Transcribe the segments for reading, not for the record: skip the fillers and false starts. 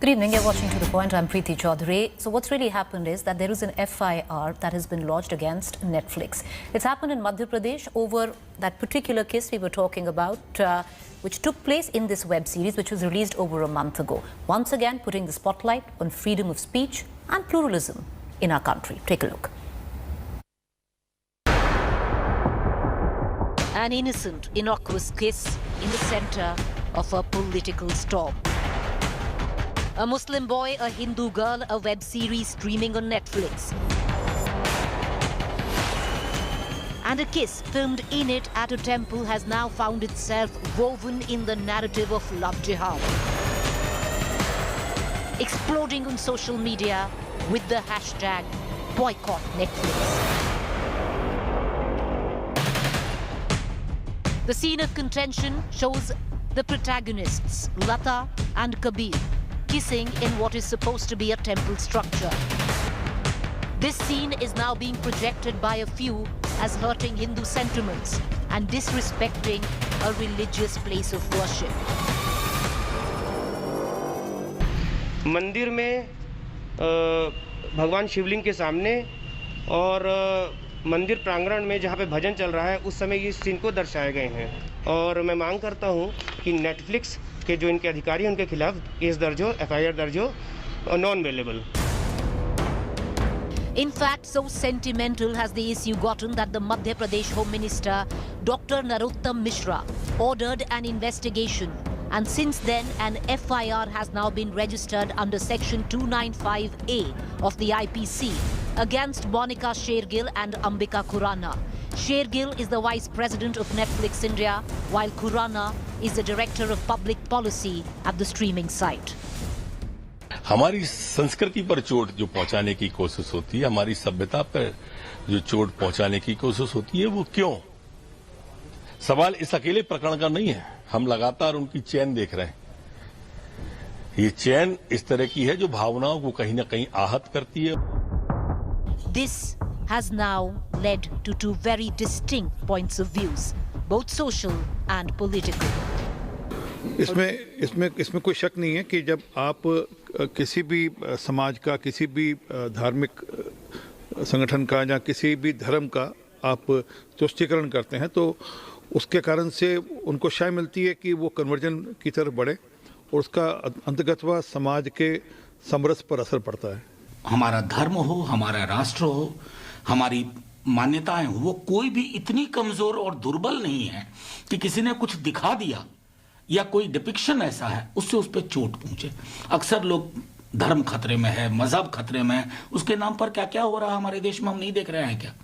Good evening, you're watching To The Point. I'm Preeti Chaudhary. So what's really happened is that there is an FIR that has been lodged against Netflix. It's happened in Madhya Pradesh over that particular case we were talking about, which took place in this web series, which was released over a month ago. Once again, putting the spotlight on freedom of speech and pluralism in our country. Take a look. An innocent, innocuous case in the center of a political storm. A Muslim boy, a Hindu girl, a web series streaming on Netflix. And a kiss filmed in it at a temple has now found itself woven in the narrative of love jihad. Exploding on social media with the hashtag boycott Netflix. The scene of contention shows the protagonists, Lata and Kabir, kissing in what is supposed to be a temple structure. This scene is now being projected by a few as hurting Hindu sentiments and disrespecting a religious place of worship. मंदिर में भगवान शिवलिंग के सामने और मंदिर प्रांगण में जहाँ पे भजन चल रहा है उस समय इस सीन को दर्शाए गए हैं और मैं मांग करता हूँ कि नेटफ्लिक्स के जो इनके अधिकारी हैं उनके खिलाफ केस दर्ज हो, FIR दर्ज हो और non available. In fact, so sentimental has the issue gotten that the Madhya Pradesh Home Minister, Dr. Narottam Mishra, ordered an investigation. And since then, an FIR has now been registered under Section 295A of the IPC against Monica Shergill and Ambika Khurana. Shergill is the Vice President of Netflix India, while Khurana is the Director of Public Policy at the streaming site. हमारी संस्कृति पर चोट जो पहुंचाने की कोशिश होती है, हमारी सभ्यता पर जो चोट पहुंचाने की कोशिश होती है, वो क्यों? सवाल इस अकेले प्रकरण का नहीं है. हम लगातार उनकी चेन देख रहे हैं. ये चेन इस तरह की है जो भावनाओं को कहीं ना कहीं आहत करती है. This has now led to two very distinct points of views, both social and political. इसमें कोई शक नहीं है कि जब आप किसी भी समाज का, किसी भी धार्मिक संगठन का या किसी भी धर्म का आप तुष्टीकरण करते हैं तो उसके कारण से उनको शाय मिलती है कि वो कन्वर्जन की तरफ बढ़े और उसका अंतर्गतवा समाज के समरस पर असर पड़ता है. हमारा धर्म हो, हमारा राष्ट्र हो, हमारी मान्यताएं हो, वो कोई भी इतनी कमजोर और दुर्बल नहीं है कि किसी ने कुछ दिखा दिया या कोई डिपिक्शन ऐसा है उससे उस पर चोट पहुंचे. अक्सर लोग धर्म खतरे में है, मजहब खतरे में है, उसके नाम पर क्या क्या हो रहा है हमारे देश में हम नहीं देख रहे हैं क्या?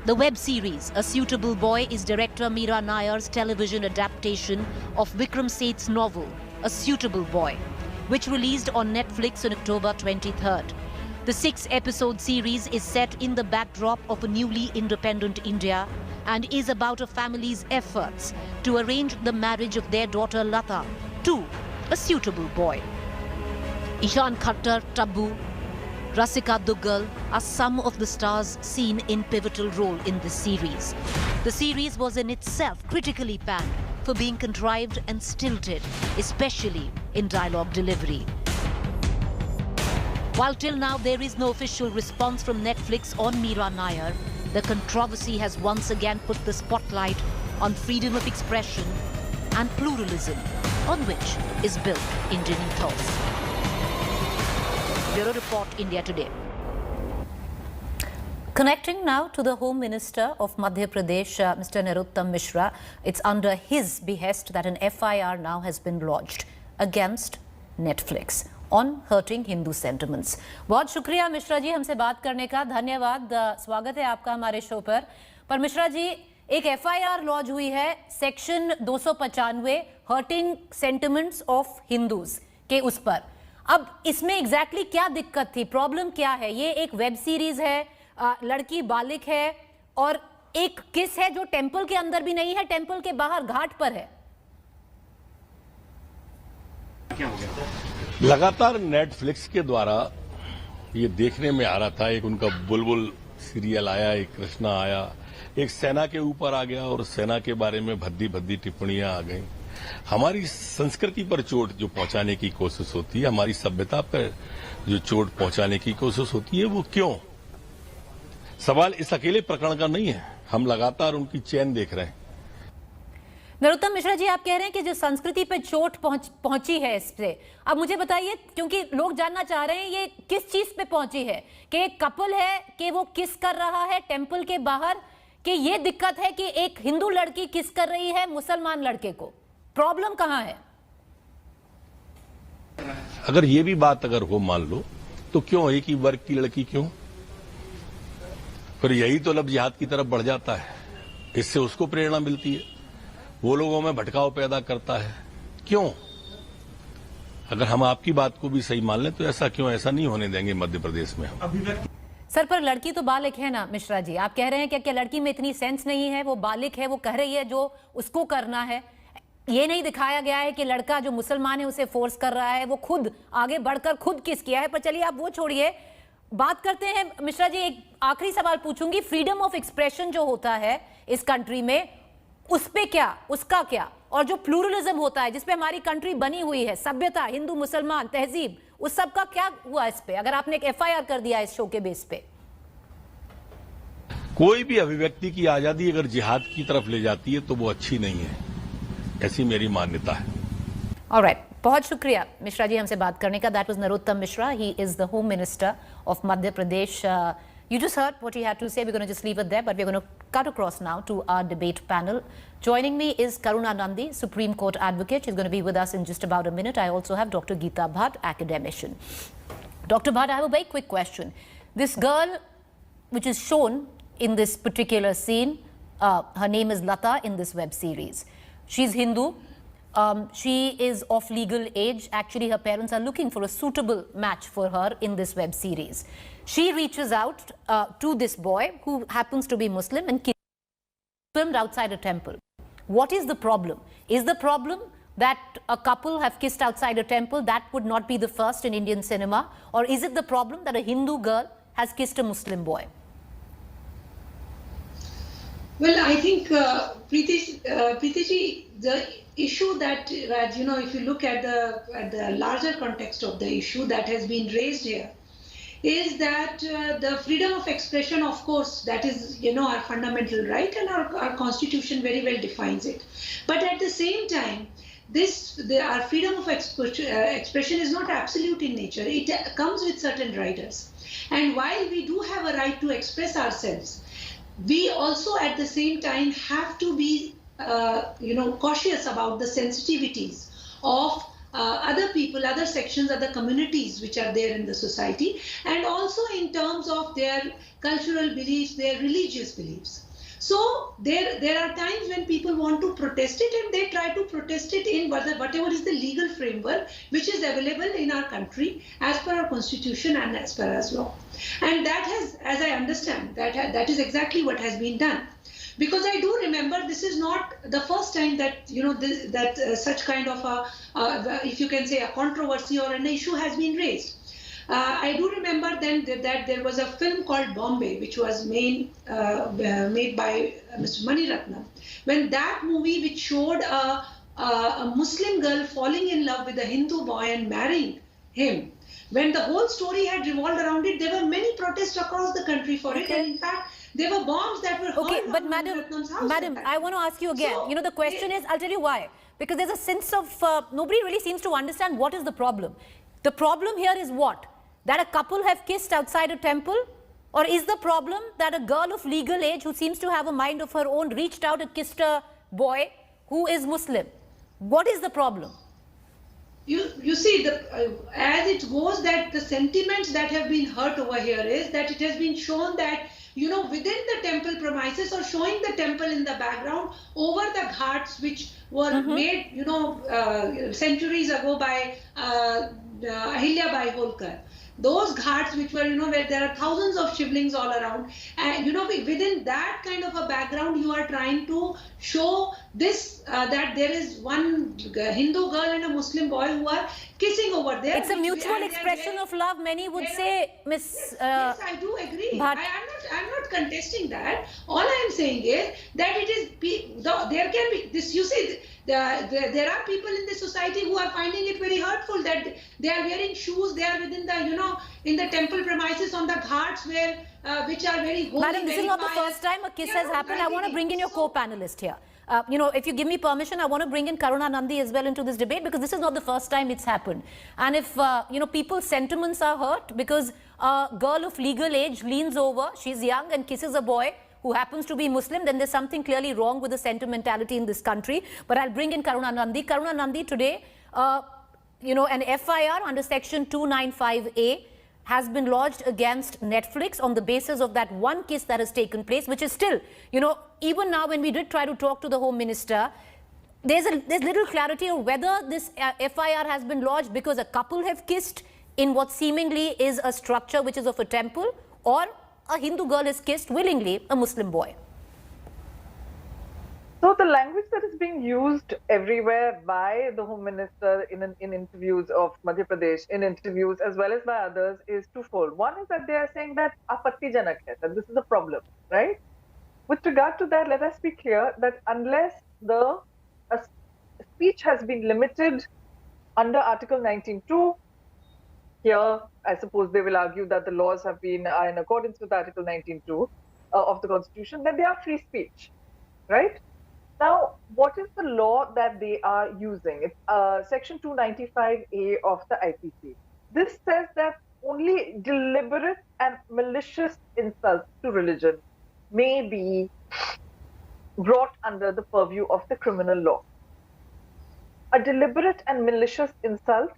The web series, A Suitable Boy, is director Meera Nair's television adaptation of Vikram Seth's novel, A Suitable Boy, which released on Netflix on October 23rd. The 6-episode series is set in the backdrop of a newly independent India and is about a family's efforts to arrange the marriage of their daughter Lata to a suitable boy. Ishan Khattar, Tabu, Rasika Duggal are some of the stars seen in pivotal role in this series. The series was in itself critically panned for being contrived and stilted, especially in dialogue delivery. While till now there is no official response from Netflix on Meera Nair, the controversy has once again put the spotlight on freedom of expression and pluralism, on which is built Indian ethos. Bureau Report, India Today. Connecting now to the Home Minister of Madhya Pradesh, Mr. Narottam Mishra. It's under his behest that an FIR now has been lodged against Netflix on hurting Hindu sentiments. बहुत शुक्रिया मिश्रा जी हमसे बात करने का. धन्यवाद. स्वागत है आपका हमारे शो पर मिश्रा जी, एक FIR लॉन्च हुई है section 295 hurting sentiments of Hindus के उस पर. अब इसमें एग्जैक्टली क्या दिक्कत थी, प्रॉब्लम क्या है? ये एक वेब सीरीज है, लड़की बालिक है और एक किस है जो टेंपल के अंदर भी नहीं है, टेंपल के बाहर घाट पर है. क्या हो गया? लगातार नेटफ्लिक्स के द्वारा ये देखने में आ रहा था. एक उनका बुलबुल सीरियल आया, एक कृष्णा आया, एक सेना के ऊपर आ गया और सेना के बारे में भद्दी भद्दी टिप्पणियां आ गई. हमारी संस्कृति पर चोट जो पहुंचाने की कोशिश होती है, हमारी सभ्यता पर जो चोट पहुंचाने की कोशिश होती है, वो क्यों? सवाल इस अकेले प्रकरण का नहीं है, हम लगातार उनकी चेन देख रहे हैं। नरोत्तम मिश्रा जी, आप कह रहे हैं कि जो संस्कृति पे चोट पहुंची है इससे, अब मुझे बताइए, क्योंकि लोग जानना चाह रहे हैं ये किस चीज पे पहुंची है, कि एक कपल है कि वो किस कर रहा है टेंपल के बाहर, कि ये दिक्कत है कि एक हिंदू लड़की किस कर रही है मुसलमान लड़के को? प्रॉब्लम कहां है? अगर ये भी बात अगर हो मान लो, तो क्यों एक ही वर्ग की लड़की क्यों? फिर यही तो लब जिहाद की तरफ बढ़ जाता है, इससे उसको प्रेरणा मिलती है, वो लोगों में भटकाव पैदा करता है। क्यों? अगर हम आपकी बात को भी सही मान लें तो ऐसा क्यों? ऐसा नहीं होने देंगे मध्य प्रदेश में हम। सर, पर लड़की तो बालिक है ना मिश्रा जी, आप कह रहे हैं क्या लड़की में इतनी सेंस नहीं है? वो बालिक है, वो कह रही है जो उसको करना है। ये नहीं दिखाया गया है कि लड़का जो मुसलमान है उसे फोर्स कर रहा है, वो खुद आगे बढ़कर खुद किस किया है। पर चलिए आप वो छोड़िए, बात करते हैं मिश्रा जी। एक आखिरी सवाल पूछूंगी, फ्रीडम ऑफ एक्सप्रेशन जो होता है इस कंट्री में, उस पे क्या, उसका क्या? और जो प्लूरलिज्म होता है जिसपे हमारी कंट्री बनी हुई है, सभ्यता, हिंदू मुसलमान तहजीब, उस सब का क्या हुआ इस पे, अगर आपने एक एफआईआर कर दिया इस शो के बेस पे? कोई भी अभिव्यक्ति की आजादी अगर जिहाद की तरफ ले जाती है तो वो अच्छी नहीं है, ऐसी मेरी मान्यता है। ऑलराइट, बहुत शुक्रिया मिश्रा जी हमसे बात करने का। That was Narottam Mishra, he is the home minister of Madhya Pradesh. You just heard what he had to say. We're going to just leave it there, but we're going to cut across now to our debate panel. Joining me is Karuna Nandi, Supreme Court advocate. She's going to be with us in just about a minute. I also have Dr. Geeta Bhatt, academician. Dr. Bhatt, I have a very quick question. This girl, which is shown in this particular scene, her name is Lata in this web series. She's Hindu. She is of legal age. Actually, her parents are looking for a suitable match for her in this web series. She reaches out to this boy who happens to be Muslim and filmed outside a temple. What is the problem? Is the problem that a couple have kissed outside a temple? That would not be the first in Indian cinema. Or is it the problem that a Hindu girl has kissed a Muslim boy? Well, I think, Preeti ji, the issue that if you look at the larger context of the issue that has been raised here, is that the freedom of expression, of course, that is our fundamental right, and our constitution very well defines it. But at the same time, our freedom of expression is not absolute in nature. It comes with certain riders, and while we do have a right to express ourselves, we also at the same time have to be cautious about the sensitivities of other people, other sections, other communities which are there in the society, and also in terms of their cultural beliefs, their religious beliefs. So there are times when people want to protest it, and they try to protest it in whatever is the legal framework which is available in our country as per our constitution and as per our law. And that has, as I understand, that is exactly what has been done. Because I do remember, this is not the first time that such kind of if you can say, a controversy or an issue has been raised. I do remember then that there was a film called Bombay, which was made by Mr. Mani Ratnam. When that movie, which showed a Muslim girl falling in love with a Hindu boy and marrying him, when the whole story had revolved around it, there were many protests across the country for it, and in fact, there were bombs that were hurled Okay, but on Mani Ratnam's house. Madam, I want to ask you again. So, the question is, I'll tell you why. Because there's a sense of nobody really seems to understand what is the problem. The problem here is what? That a couple have kissed outside a temple? Or is the problem that a girl of legal age who seems to have a mind of her own reached out and kissed a boy who is Muslim? What is the problem? You see, as it goes, that the sentiments that have been hurt over here is that it has been shown that within the temple premises, or showing the temple in the background over the ghats which were made centuries ago by Ahilya Bai Holkar. those ghats which were, where there are thousands of shivlings all around, and within that kind of a background, you are trying to show this that there is one Hindu girl and a Muslim boy who are kissing over there. It's a mutual expression of love, many would say, Miss. Yes, I do agree. Bhatt. I'm not contesting that. All I am saying is that it is there can be this. You see, there are people in the society who are finding it very hurtful that they are wearing shoes. They are within the in the temple premises on the ghats where which are very holy. Madam, this is not the first time a kiss has happened. I want to bring in your co-panelist here. If you give me permission, I want to bring in Karuna Nandi as well into this debate, because this is not the first time it's happened. And if, people's sentiments are hurt because a girl of legal age leans over, she's young and kisses a boy who happens to be Muslim, then there's something clearly wrong with the sentimentality in this country. But I'll bring in Karuna Nandi. Karuna Nandi, today, an FIR under Section 295A has been lodged against Netflix on the basis of that one kiss that has taken place, which is still, even now when we did try to talk to the Home Minister, there's little clarity on whether this FIR has been lodged because a couple have kissed in what seemingly is a structure which is of a temple, or a Hindu girl has kissed willingly a Muslim boy. So the language that is being used everywhere by the Home Minister in interviews of Madhya Pradesh, in interviews as well as by others, is twofold. One is that they are saying that apattijanak hai, that this is a problem, right? With regard to that, let us be clear that unless a speech has been limited under Article 19(2), here I suppose they will argue that the laws have been in accordance with Article 19(2) of the Constitution, then they are free speech, right? Now, what is the law that they are using? It's Section 295A of the IPC. This says that only deliberate and malicious insults to religion may be brought under the purview of the criminal law. A deliberate and malicious insult,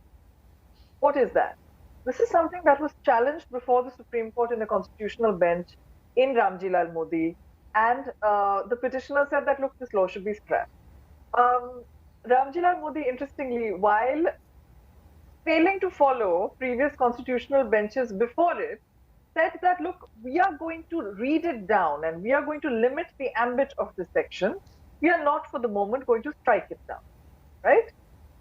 what is that? This is something that was challenged before the Supreme Court in a constitutional bench in Ramji Lal Modi. And the petitioner said that, look, this law should be scrapped. Ramji Lal Modi, interestingly, while failing to follow previous constitutional benches before it, said that, look, we are going to read it down and we are going to limit the ambit of this section. We are not, for the moment, going to strike it down, right?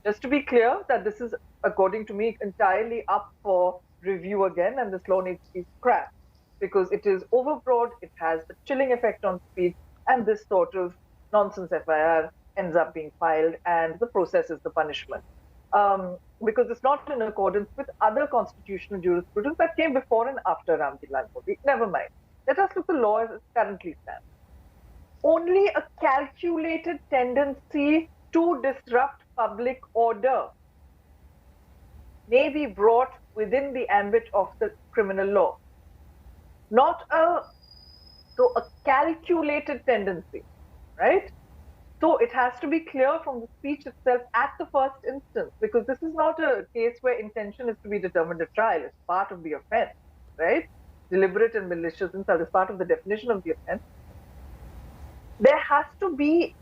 Just to be clear that this is, according to me, entirely up for review again, and this law needs to be scrapped, because it is overbroad, it has a chilling effect on speech, and this sort of nonsense FIR ends up being filed, and the process is the punishment. Because it's not in accordance with other constitutional jurisprudence that came before and after Ramji Lal Modi. Never mind. Let us look at the law as it currently stands. Only a calculated tendency to disrupt public order may be brought within the ambit of the criminal law. Not a calculated tendency, right? So it has to be clear from the speech itself at the first instance, because this is not a case where intention is to be determined at trial. It's part of the offense, right? Deliberate and malicious insult is part of the definition of the offense. There has to be,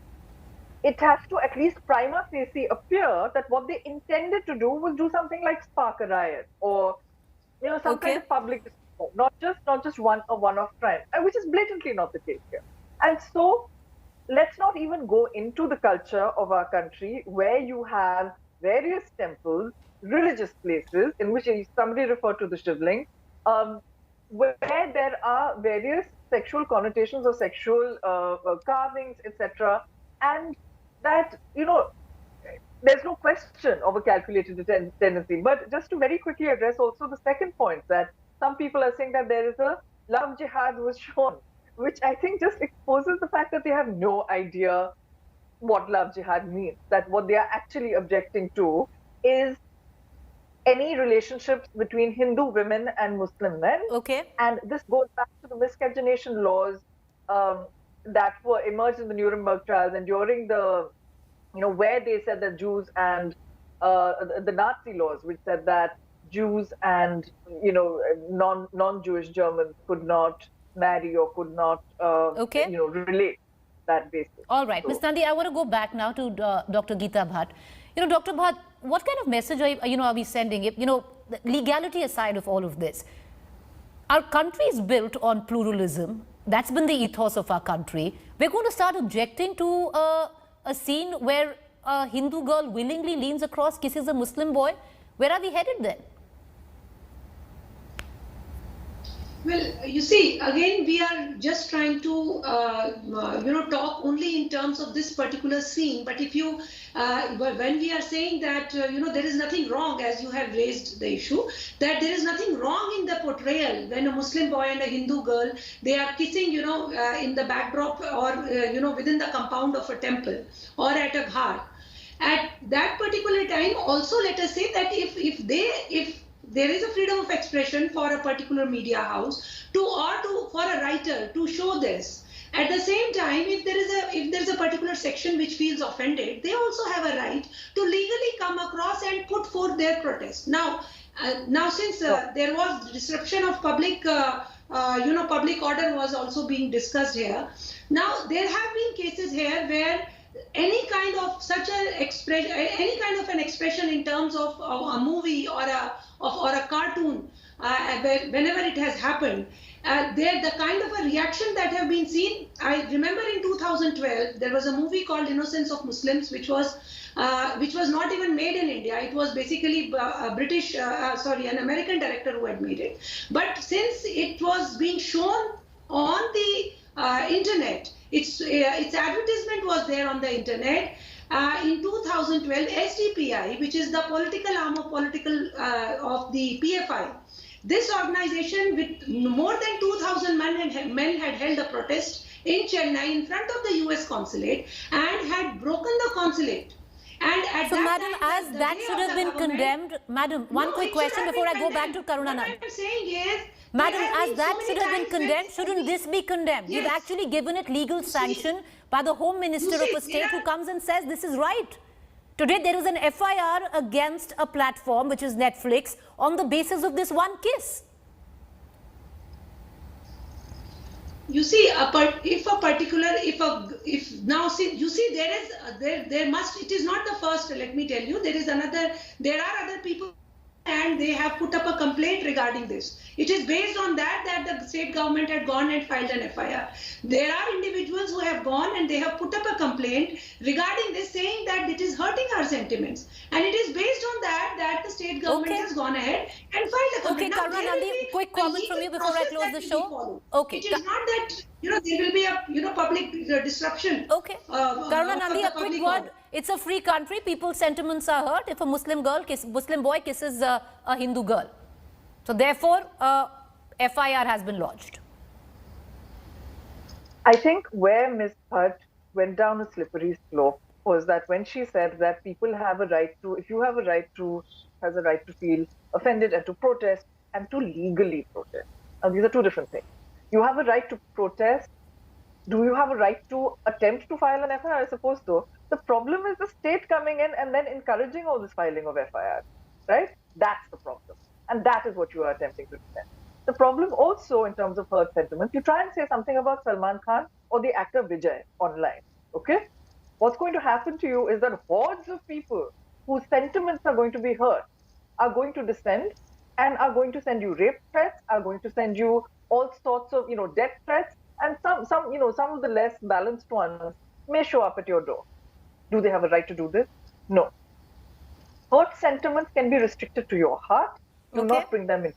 it has to at least prima facie appear that what they intended to do was do something like spark a riot, or some kind of public display, not just a one-off crime, which is blatantly not the case here. And so let's not even go into the culture of our country where you have various temples, religious places, in which somebody referred to the shivling, where there are various sexual connotations or sexual carvings, etc. And that, there's no question of a calculated tendency. But just to very quickly address also the second point, that some people are saying that there is a love jihad was shown, which I think just exposes the fact that they have no idea what love jihad means. That what they are actually objecting to is any relationships between Hindu women and Muslim men. Okay. And this goes back to the miscegenation laws that were emerged in the Nuremberg trials, and during the, where they said that Jews and the Nazi laws, which said that Jews and, non-Jewish Germans could not marry or could not, relate that basis. All right. So, Ms. Nandi, I want to go back now to Dr. Geeta Bhatt. Dr. Bhatt, what kind of message are we sending? the legality aside of all of this, our country is built on pluralism. That's been the ethos of our country. We're going to start objecting to a scene where a Hindu girl willingly leans across, kisses a Muslim boy. Where are we headed then? Well, you see, again, we are just trying to, talk only in terms of this particular scene. But if you, when we are saying that, there is nothing wrong, as you have raised the issue, that there is nothing wrong in the portrayal when a Muslim boy and a Hindu girl, they are kissing, in the backdrop or, within the compound of a temple or at a ghat. At that particular time, also let us say that if there is a freedom of expression for a particular media house for a writer to show this. At the same time, if there is a particular section which feels offended, they also have a right to legally come across and put forth their protest. Now since there was disruption of public order was also being discussed here. Now there have been cases here where any kind of an expression in terms of a movie or a cartoon, whenever it has happened, the kind of a reaction that have been seen. I remember in 2012 there was a movie called Innocence of Muslims, which was not even made in India. It was basically an American director who had made it. But since it was being shown on the internet, its advertisement was there on the internet. In 2012, SDPI, which is the political arm of the PFI, this organization with more than 2,000 men had held a protest in Chennai in front of the US consulate and had broken the consulate. And at so, that madam, time, as that should have been condemned, madam, one quick question before I go back to Karuna Nand. What I'm saying is, madam, as that should have been condemned, shouldn't this be condemned? You've actually given it legal sanction by the Home Minister of a state who comes and says this is right. Today there is an FIR against a platform, which is Netflix, on the basis of this one kiss. You see, it is not the first, let me tell you, there are other people and they have put up a complaint regarding this. It is based on that the state government had gone and filed an FIR. There are individuals who have gone and they have put up a complaint regarding this, saying that it is hurting our sentiments. And it is based on that the state government has gone ahead and filed a complaint. Okay, Karuna Nandi, quick comment from you before I close the show. Okay. It is not that, there will be a public disruption. Okay. Karuna Nandi, a quick word. It's a free country. People's sentiments are hurt if a Muslim boy kisses a Hindu girl. So therefore, FIR has been lodged. I think where Ms. Bhatt went down a slippery slope was that when she said that people have a right to, if you have a right to, has a right to feel offended and to protest and to legally protest. Now, these are two different things. You have a right to protest. Do you have a right to attempt to file an FIR? I suppose so. The problem is the state coming in and then encouraging all this filing of FIR, right? That's the problem. And that is what you are attempting to defend. The problem also in terms of hurt sentiments, you try and say something about Salman Khan or the actor Vijay online, okay? What's going to happen to you is that hordes of people whose sentiments are going to be hurt are going to descend and are going to send you rape threats, are going to send you all sorts of, death threats, and some of the less balanced ones may show up at your door. Do they have a right to do this? No. Hurt sentiments can be restricted to your heart. Do not bring them in.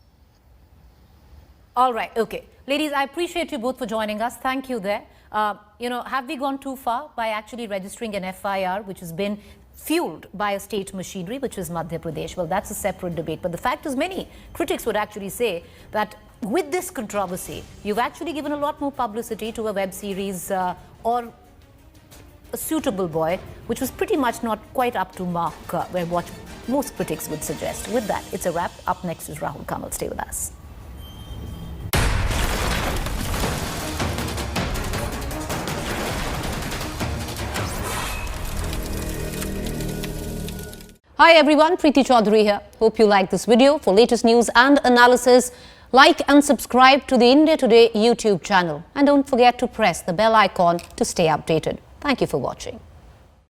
All right. Okay. Ladies, I appreciate you both for joining us. Thank you there. Have we gone too far by actually registering an FIR, which has been fueled by a state machinery, which is Madhya Pradesh? Well, that's a separate debate. But the fact is, many critics would actually say that with this controversy, you've actually given a lot more publicity to a web series or A Suitable Boy, which was pretty much not quite up to mark where what most critics would suggest. With that, it's a wrap. Up next is Rahul Kamal. Stay with us. Hi everyone, Preeti Chaudhary here. Hope you like this video. For latest news and analysis, like and subscribe to the India Today YouTube channel. And don't forget to press the bell icon to stay updated. Thank you for watching.